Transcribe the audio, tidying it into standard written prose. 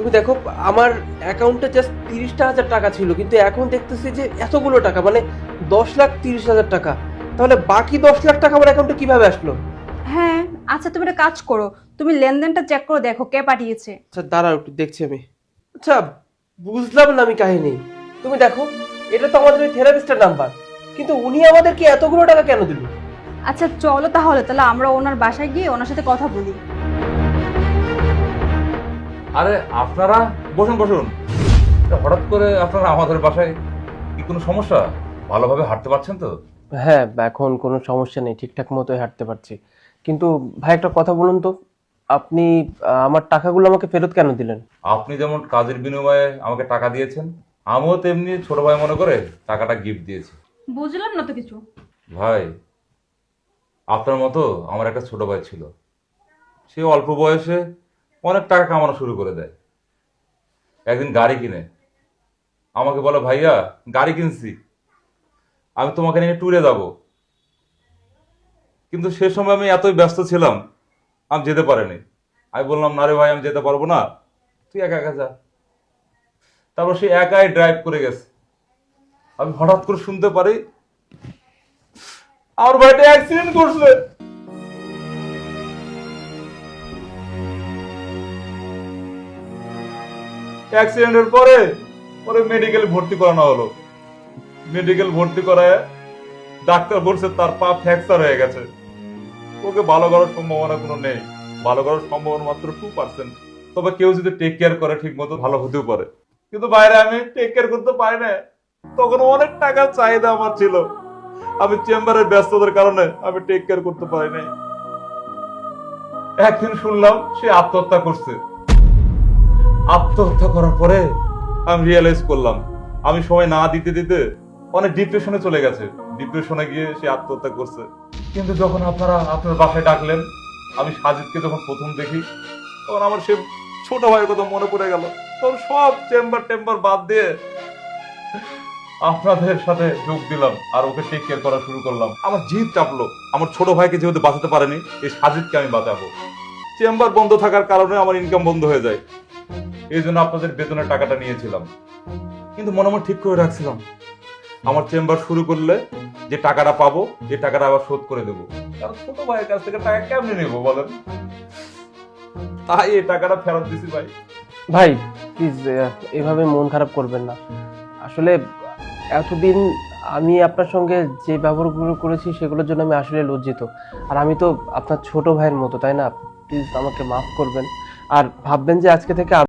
তুমি দেখো, আমার অ্যাকাউন্টে জাস্ট 30,000 টাকা ছিল, কিন্তু এখন দেখতেছি যে এতগুলো টাকা, মানে 10,30,000 টাকা। তাহলে বাকি 10 লাখ টাকা আমার অ্যাকাউন্টে কিভাবে আসলো? হ্যাঁ, আচ্ছা তুমি একটা কাজ করো, তুমি লেনদেনটা চেক করে দেখো কে পাঠিয়েছে। আচ্ছা দাঁড়াও, একটু দেখছি আমি। আচ্ছা, বুঝলাম না আমি কাহিনী। তুমি দেখো, এটা তো আমাদের ওই থেরাপিস্টের নাম্বার, কিন্তু উনি আমাদেরকে এতগুলো টাকা কেন দিল? আচ্ছা চলো তাহলে আমরা ওনার বাসায় গিয়ে ওনার সাথে কথা বলি। আরে আপনারা বসুন বসুন। হঠাৎ করে আপনারা আমাদের বাসায়, কি কোনো সমস্যা? ভালোভাবে হাঁটতে পারছেন তো? হ্যাঁ, এখন কোনো সমস্যা নেই, ঠিকঠাক মতোই হাঁটতে পারছি। কিন্তু ভাই, একটা কথা বলুন তো, আপনি আমার টাকাগুলো আমাকে ফেরত কেন দিলেন? আপনি যেমন কাজের বিনিময়ে আমাকে টাকা দিয়েছেন, আমিও তেমনি ছোট ভাই মনে করে টাকাটা গিফট দিয়েছি। বুঝলাম না তো কিছু। ভাই, আপনার মতো আমার একটা ছোট ভাই ছিল। সে অল্প বয়সে অনেক টাকা কামানো শুরু করে দেয়। একদিন গাড়ি কিনে আমাকে বলে, ভাইয়া গাড়ি কিনছি, আমি তোমাকে নিয়ে ট্যুরে যাব। কিন্তু সে সময় আমি এতই ব্যস্ত ছিলাম, আমি যেতে পারিনি। আমি বললাম, না রে ভাই, আমি যেতে পারবো না, তুই একা একা যা। তারপর সে একাই ড্রাইভ করে গেছে। আমি হঠাৎ করে শুনতে পারি আমার ভাইটা অ্যাক্সিডেন্ট করছে। অ্যাক্সিডেন্টের পরে ওরে মেডিকেল ভর্তি করানো হলো। মেডিকেল ভর্তি করায় ডাক্তার বলছে তার পা ফ্র্যাকচার হয়ে গেছে, ওকে ভালো করার সম্ভাবনা কোনো নেই। ভালো করার সম্ভাবনা মাত্র 2%। তবে কেউ যদি টেক কেয়ার করে ঠিক মতো ভালো হতেও পারে। কিন্তু বাইরে আমি টেক কেয়ার করতে পারি না। তখন অনেক টাকার চাহিদা আমার ছিল। আমি চেম্বারের ব্যস্ততার কারণে আমি টেক কেয়ার করতে পারি নাই। একদিন শুনলাম সে আত্মহত্যা করছে। আত্মহত্যা করার পরে আমি রিয়েলাইজ করলাম আমি সময় না দিতে দিতে অনেক ডিপ্রেশনে চলে গেছে। ডিপ্রেশনে গিয়ে সে আত্মহত্যা করছে। কিন্তু যখন আপনারা আপনার বাসায় ডাকলেন, আমি সাজিদকে যখন প্রথম দেখি, তখন আমার সে ছোট ভাইয়ের কথা মনে পড়ে গেল। তখন সব চেম্বার বাদ দিয়ে আপনাদের সাথে যোগ দিলাম আর ওকে টেক কেয়ার করা শুরু করলাম। আমার জিদ চাপলো, আমার ছোট ভাইকে যেহেতু বাঁচাতে পারেনি, এই সাজিদকে আমি বাঁচাবো। চেম্বার বন্ধ থাকার কারণে আমার ইনকাম বন্ধ হয়ে যায়। এই জন্য আপনাদের বেতনের টাকাটা নিয়েছিলাম। কিন্তু মনে মনে ঠিক করে রাখছিলাম, আমার চেম্বার শুরু করলে যে টাকাটা পাবো, এই টাকাটা আবার শোধ করে দেবো। কারণ ছোট ভাইয়ের কাছ থেকে টাকা কেমনে নেবো বলেন? তাই এই টাকাটা ফেরত দিছি ভাই। ভাই প্লিজ, এভাবে মন খারাপ করবেন না। আসলে এতদিন আমি আপনার সঙ্গে যে ব্যবহারগুলো করেছি সেগুলোর জন্য আমি আসলে লজ্জিত। আর আমি তো আপনার ছোট ভাইয়ের মতো, তাই না? প্লিজ আমাকে মাফ করবেন। আর ভাববেন যে আজকে থেকে